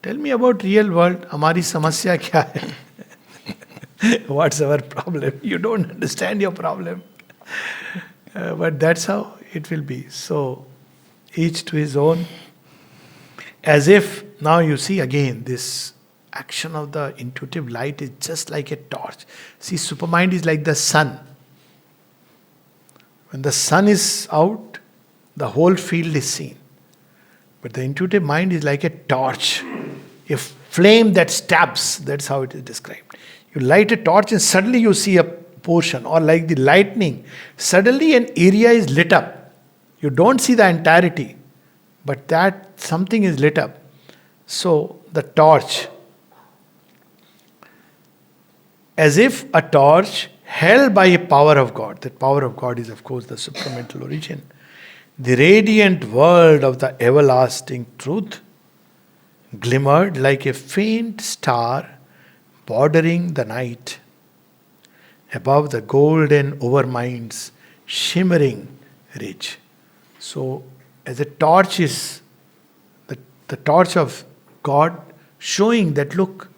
Speaker 2: Tell me about real world. Hamari samasya kya hai? What's our problem? You don't understand your problem. But that's how it will be. So, each to his own. As if, now you see again, this action of the intuitive light is just like a torch. See, supermind is like the sun. When the sun is out, the whole field is seen. But the intuitive mind is like a torch, a flame that stabs. That's how it is described. You light a torch and suddenly you see a portion, or like the lightning, suddenly an area is lit up. You don't see the entirety, but that something is lit up. So the torch, as if a torch held by a power of God. That power of God is, of course, the supramental origin. The radiant world of the everlasting truth glimmered like a faint star bordering the night above the golden overmind's shimmering ridge. So, as a torch is the torch of God, showing that, look,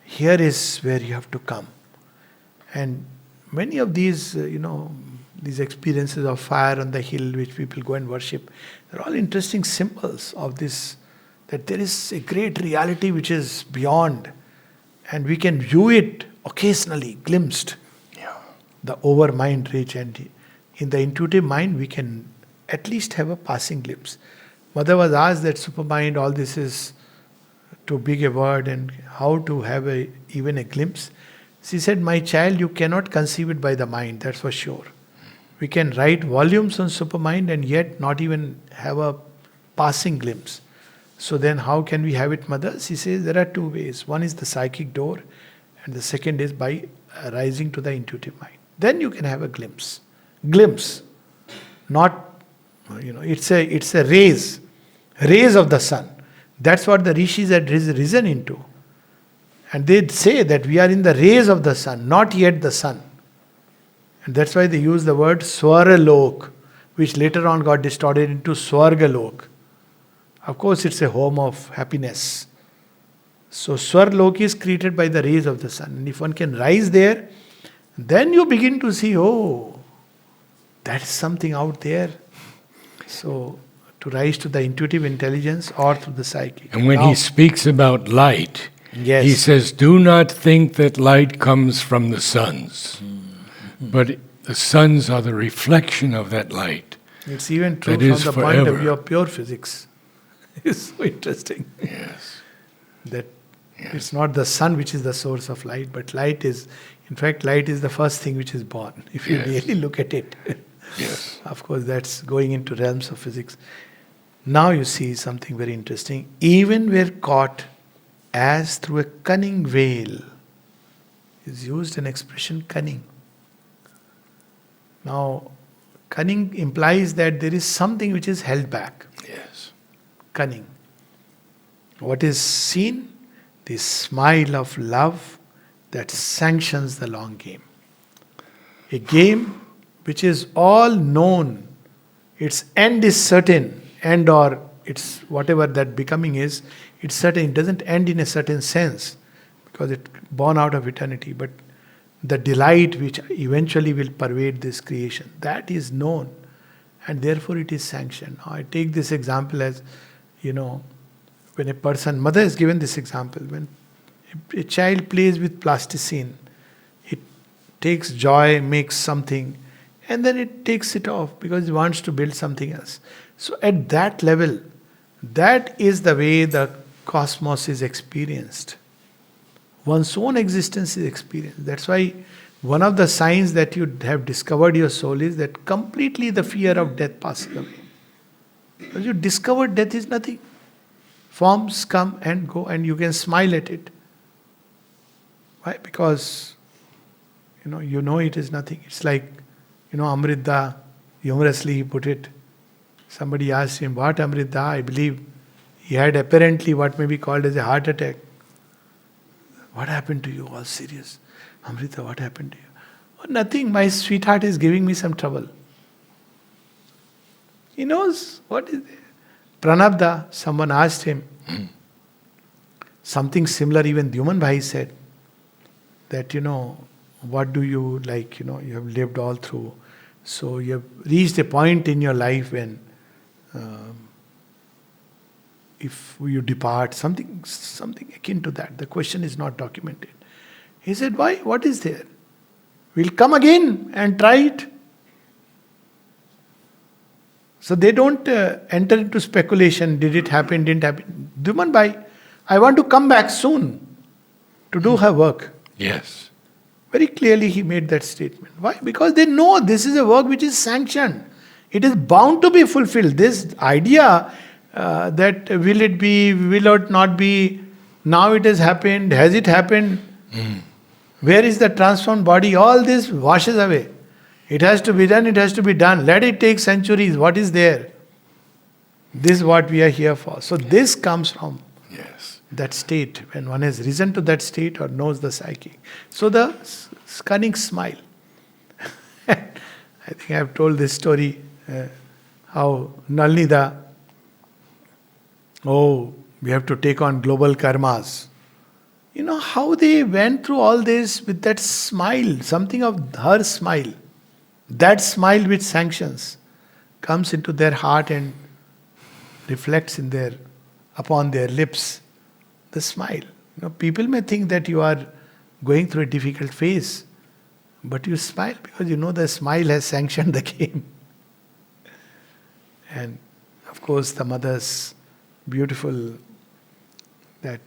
Speaker 2: here is where you have to come. And many of these, these experiences of fire on the hill which people go and worship, they're all interesting symbols of this, that there is a great reality which is beyond, and we can view it occasionally, glimpsed.
Speaker 1: Yeah.
Speaker 2: The over-mind ridge, and in the intuitive mind we can at least have a passing glimpse. Mother was asked that supermind, all this is too big a word, and how to have even a glimpse. She said, my child, you cannot conceive it by the mind, that's for sure. We can write volumes on supermind and yet not even have a passing glimpse. So then how can we have it, mother? She says there are two ways. One is the psychic door, and the second is by rising to the intuitive mind. Then you can have a glimpse. Glimpse. Not, it's a rays of the sun. That's what the rishis had risen into. And they say that we are in the rays of the sun, not yet the sun. And that's why they use the word Swaralok, which later on got distorted into Swargalok. Of course, it's a home of happiness. So Swarlok is created by the rays of the sun. And if one can rise there, then you begin to see, oh, that is something out there. So to rise to the intuitive intelligence or through the psychic.
Speaker 1: And when he speaks about light,
Speaker 2: Yes.
Speaker 1: He says, do not think that light comes from the suns, but the suns are the reflection of that light.
Speaker 2: It's even true
Speaker 1: That
Speaker 2: from
Speaker 1: is
Speaker 2: the point of
Speaker 1: forever.
Speaker 2: view of pure physics. It's so interesting
Speaker 1: Yes.
Speaker 2: that it's not the sun which is the source of light, but light is, in fact, light is the first thing which is born, if you
Speaker 1: Yes.
Speaker 2: really look at it.
Speaker 1: Yes.
Speaker 2: Of course, that's going into realms of physics. Now you see something very interesting. Even we're caught as through a cunning veil. Is used an expression cunning. Now, cunning implies that there is something which is held back.
Speaker 1: Yes.
Speaker 2: Cunning. What is seen? The smile of love that sanctions the long game. A game which is all known, its end is certain, end or it's whatever that becoming is, it's certain, it doesn't end in a certain sense because it's born out of eternity, but the delight which eventually will pervade this creation, that is known and therefore it is sanctioned. Now, I take this example as, when a person, mother has given this example, when a child plays with plasticine, it takes joy, makes something, and then it takes it off because it wants to build something else. So at that level, that is the way the cosmos is experienced. One's own existence is experienced. That's why one of the signs that you have discovered your soul is that completely the fear of death passes away. Because you discovered death is nothing. Forms come and go and you can smile at it. Why? Because you know it is nothing. It's like, Amrita, humorously he put it. Somebody asked him, what Amrita? I believe he had apparently what may be called as a heart attack. What happened to you? All serious. Amrita, what happened to you? Oh, nothing. My sweetheart is giving me some trouble. He knows what is there. Pranabda, someone asked him something similar, even Dyuman Bhai said that, what do you like, you have lived all through. So you have reached a point in your life when if you depart, something akin to that. The question is not documented. He said, why? What is there? We'll come again and try it. So they don't enter into speculation. Did it happen? Didn't happen? Dyuman Bhai, I want to come back soon to do her work.
Speaker 1: Yes.
Speaker 2: Very clearly he made that statement. Why? Because they know this is a work which is sanctioned. It is bound to be fulfilled. This idea that will it be, will it not be, now it has happened, has it happened? Where is the transformed body? All this washes away. It has to be done, it has to be done. Let it take centuries. What is there? This is what we are here for. So this comes from that state, when one has risen to that state or knows the psyche. So the cunning smile. I think I have told this story, how Nalnida, we have to take on global karmas. How they went through all this with that smile, something of her smile. That smile which sanctions comes into their heart and reflects upon their lips. The smile. People may think that you are going through a difficult phase, but you smile because the smile has sanctioned the game. And of course the mother's beautiful that,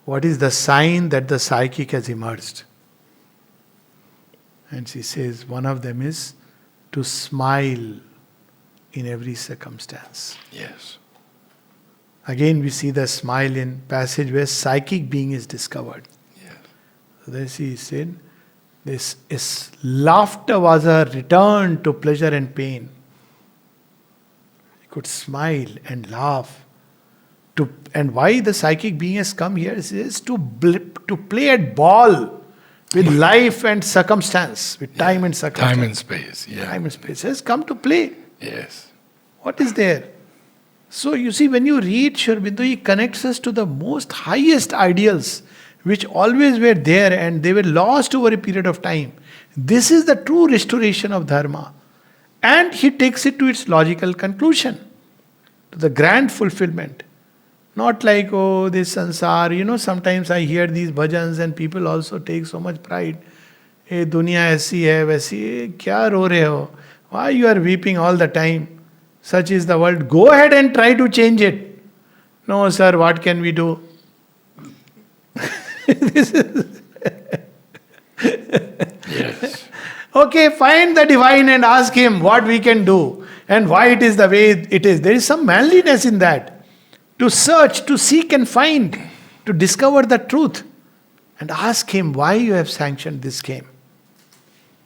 Speaker 2: what is the sign that the psychic has emerged? And she says one of them is to smile in every circumstance.
Speaker 1: Yes.
Speaker 2: Again we see the smile in passage where psychic being is discovered.
Speaker 1: Yes.
Speaker 2: So then she said, this is laughter was a return to pleasure and pain. He could smile and laugh. And why the psychic being has come here is to play at ball with life and circumstance, with time and circumstance.
Speaker 1: Time and space, yeah.
Speaker 2: Time and space has come to play.
Speaker 1: Yes.
Speaker 2: What is there? So you see, when you read Sri Aurobindo, he connects us to the most highest ideals which always were there and they were lost over a period of time. This is the true restoration of Dharma. And he takes it to its logical conclusion, to the grand fulfillment. Not like, oh, this sansar. Sometimes I hear these bhajans and people also take so much pride. Hey, दुनिया ऐसी है वैसी है, क्या रो रहे हो? Why you are weeping all the time? Such is the world. Go ahead and try to change it. No, sir, what can we do? This is
Speaker 1: Yes.
Speaker 2: okay, find the divine and ask him what we can do and why it is the way it is. There is some manliness in that. To search, to seek and find, to discover the truth. And ask him why you have sanctioned this game.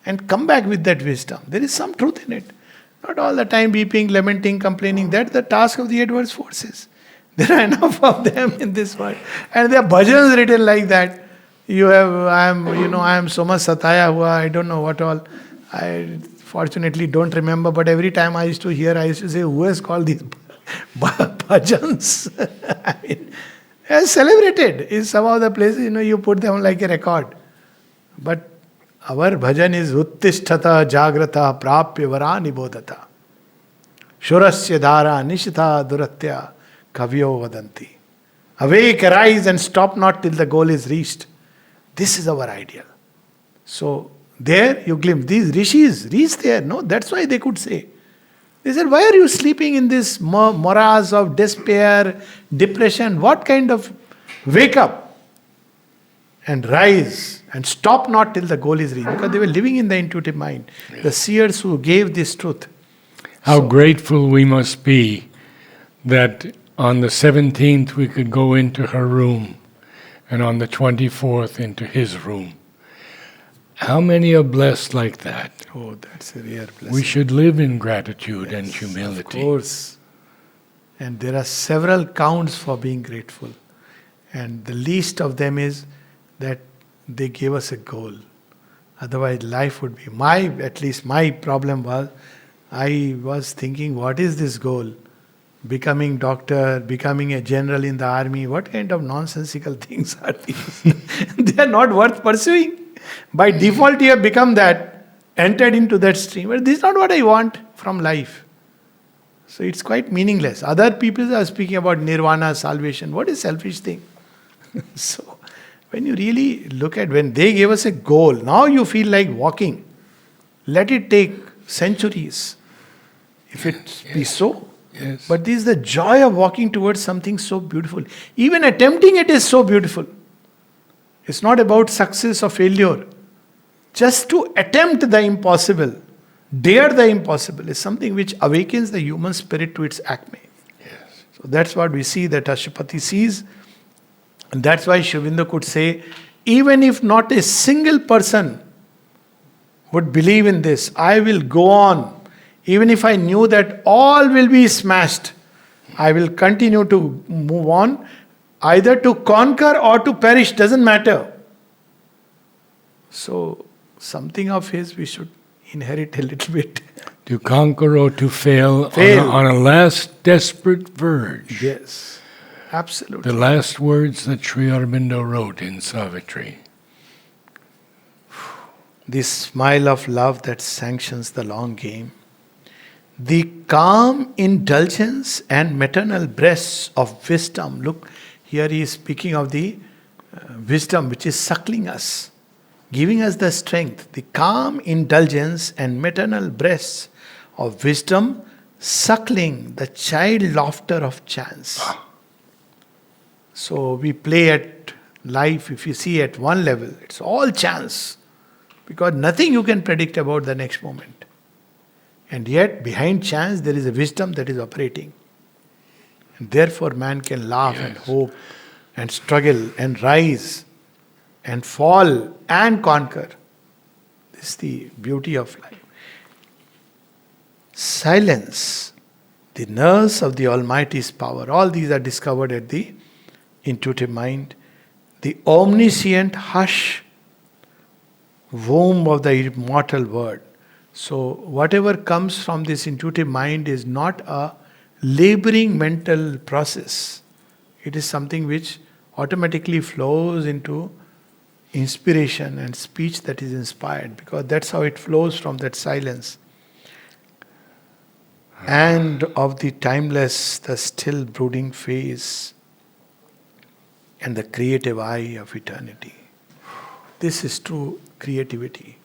Speaker 2: And come back with that wisdom. There is some truth in it. Not all the time weeping, lamenting, complaining. That's the task of the adverse forces. There are enough of them in this world. And there are bhajans written like that. I am so much sataya hua, I don't know what all. I fortunately don't remember, but every time I used to hear, I used to say, who has called these bhajans? I mean, as celebrated in some of the places, you put them like a record. But our bhajan is uttishtata jagrata prapya varani bodhata. Shurasya dhara nishita duratya kavyo vadanti. Awake, arise and stop not till the goal is reached. This is our ideal. So, there you glimpse. These rishis reached there. No, that's why they could say. They said, why are you sleeping in this morass of despair, depression? What kind of wake up and rise and stop not till the goal is reached? Because they were living in the intuitive mind. Yes. The seers who gave this truth.
Speaker 1: How grateful we must be that on the 17th we could go into her room and on the 24th into his room. How many are blessed like that?
Speaker 2: Oh, that's a rare blessing.
Speaker 1: We should live in gratitude and humility.
Speaker 2: Of course. And there are several counts for being grateful. And the least of them is that they gave us a goal. Otherwise, life would be at least my problem was, I was thinking, what is this goal? Becoming doctor, becoming a general in the army, what kind of nonsensical things are these? They are not worth pursuing. By default, you have become that, entered into that stream. But this is not what I want from life. So it's quite meaningless. Other people are speaking about nirvana, salvation. What is selfish thing? So when you really look at when they gave us a goal, now you feel like walking. Let it take centuries. If it be so.
Speaker 1: Yes.
Speaker 2: But this is the joy of walking towards something so beautiful. Even attempting it is so beautiful. It's not about success or failure. Just to attempt the impossible, dare the impossible, is something which awakens the human spirit to its acme.
Speaker 1: Yes.
Speaker 2: So that's what we see that Ashwapati sees. And that's why Sri Aurobindo could say, even if not a single person would believe in this, I will go on. Even if I knew that all will be smashed, I will continue to move on. Either to conquer or to perish, doesn't matter. So, something of his we should inherit a little bit.
Speaker 1: To conquer or to fail. On a last desperate verge.
Speaker 2: Yes, absolutely.
Speaker 1: The last words that Sri Aurobindo wrote in Savitri.
Speaker 2: This smile of love that sanctions the long game. The calm indulgence and maternal breasts of wisdom. Look, here he is speaking of the wisdom which is suckling us, giving us the strength. The calm indulgence and maternal breasts of wisdom, suckling the child laughter of chance. So we play at life, if you see at one level, it's all chance. Because nothing you can predict about the next moment. And yet, behind chance, there is a wisdom that is operating. And therefore, man can laugh and hope and struggle and rise and fall and conquer. This is the beauty of life. Silence, the nurse of the Almighty's power. All these are discovered at the intuitive mind. The omniscient hush, womb of the immortal word. So, whatever comes from this intuitive mind is not a laboring mental process. It is something which automatically flows into inspiration and speech that is inspired, because that's how it flows from that silence. And of the timeless, the still brooding face. and the creative eye of eternity. This is true creativity.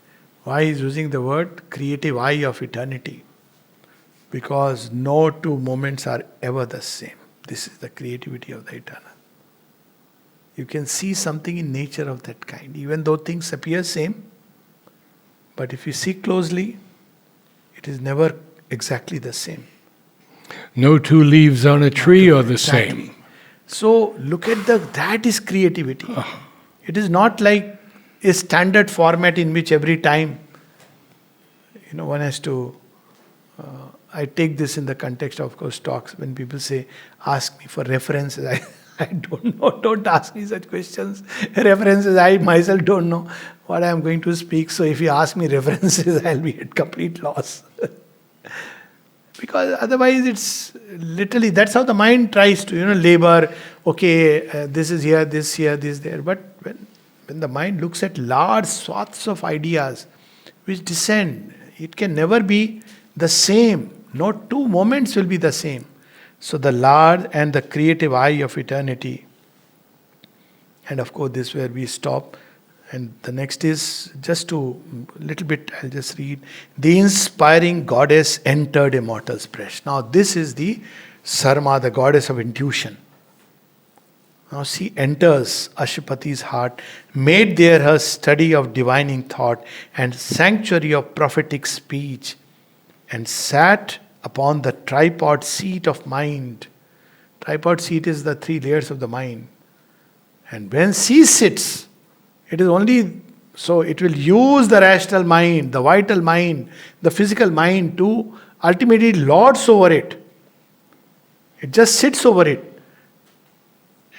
Speaker 2: Why is using the word creative eye of eternity? Because no two moments are ever the same. This is the creativity of the eternal. You can see something in nature of that kind, even though things appear same. But if you see closely, it is never exactly the same.
Speaker 1: No two leaves on a tree are the
Speaker 2: Exactly.
Speaker 1: same.
Speaker 2: So look at that is creativity. It is not like a standard format in which every time, one has to. I take this in the context of course talks when people say, ask me for references. I don't know. Don't ask me such questions. References, I myself don't know what I am going to speak. So if you ask me references, I'll be at complete loss. Because otherwise it's literally, that's how the mind tries to, labor. Okay, this is here, this there. But when the mind looks at large swaths of ideas which descend, it can never be the same. No two moments will be the same. So the large and the creative eye of eternity. And of course, this is where we stop. And the next is just to little bit, I'll just read. The inspiring goddess entered a mortal's breast. Now, this is the Sarma, the goddess of intuition. Now, she enters Ashupati's heart, made there her study of divining thought and sanctuary of prophetic speech, and sat upon the tripod seat of mind. Tripod seat is the three layers of the mind. And when she sits, it is only so it will use the rational mind, the vital mind, the physical mind to ultimately lords over it. It just sits over it.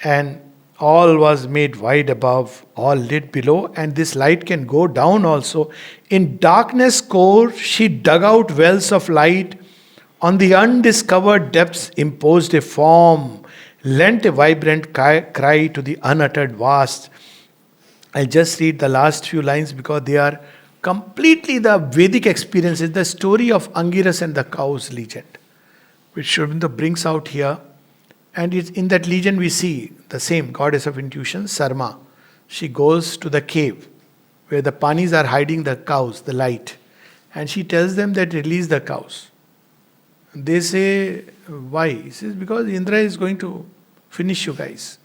Speaker 2: And all was made wide above, all lit below, and this light can go down also. In darkness core, she dug out wells of light. On the undiscovered depths imposed a form, lent a vibrant cry to the unuttered vast. I'll just read the last few lines because they are completely the Vedic experiences, the story of Angiras and the cow's legend, which Sri Aurobindo brings out here. And it's in that legend we see the same goddess of intuition, Sarma. She goes to the cave where the panis are hiding the cows, the light. And she tells them that release the cows. They say, why? He says, because Indra is going to finish you guys.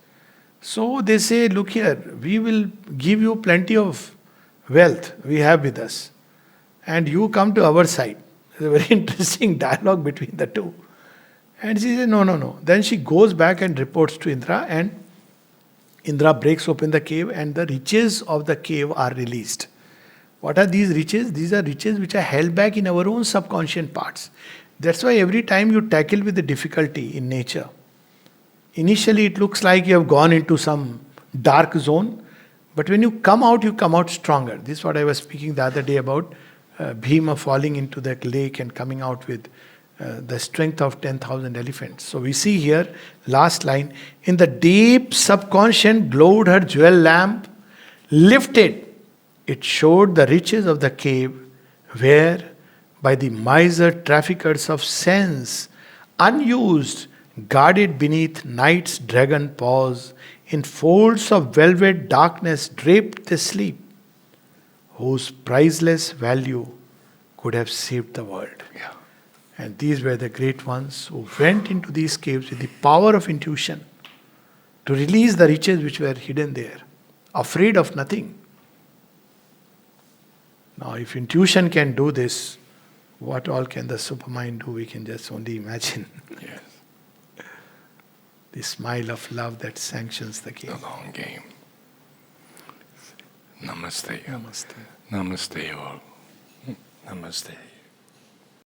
Speaker 2: So they say, look here, we will give you plenty of wealth we have with us. And you come to our side. It's a very interesting dialogue between the two. And she says, no. Then she goes back and reports to Indra, and Indra breaks open the cave and the riches of the cave are released. What are these riches? These are riches which are held back in our own subconscious parts. That's why every time you tackle with the difficulty in nature, initially it looks like you have gone into some dark zone, but when you come out stronger. This is what I was speaking the other day about Bhima falling into that lake and coming out with the strength of 10,000 elephants. So we see here, last line, in the deep subconscious glowed her jewel lamp, lifted. It showed the riches of the cave where by the miser traffickers of sense, unused, guarded beneath night's dragon paws, in folds of velvet darkness draped they sleep, whose priceless value could have saved the world.
Speaker 1: Yeah.
Speaker 2: And these were the great ones who went into these caves with the power of intuition to release the riches which were hidden there, afraid of nothing. Now, if intuition can do this, what all can the supermind do? We can just only imagine.
Speaker 1: Yes.
Speaker 2: The smile of love that sanctions the
Speaker 1: The
Speaker 2: game.
Speaker 1: long game. Namaste.
Speaker 2: Namaste.
Speaker 1: Namaste all. Namaste.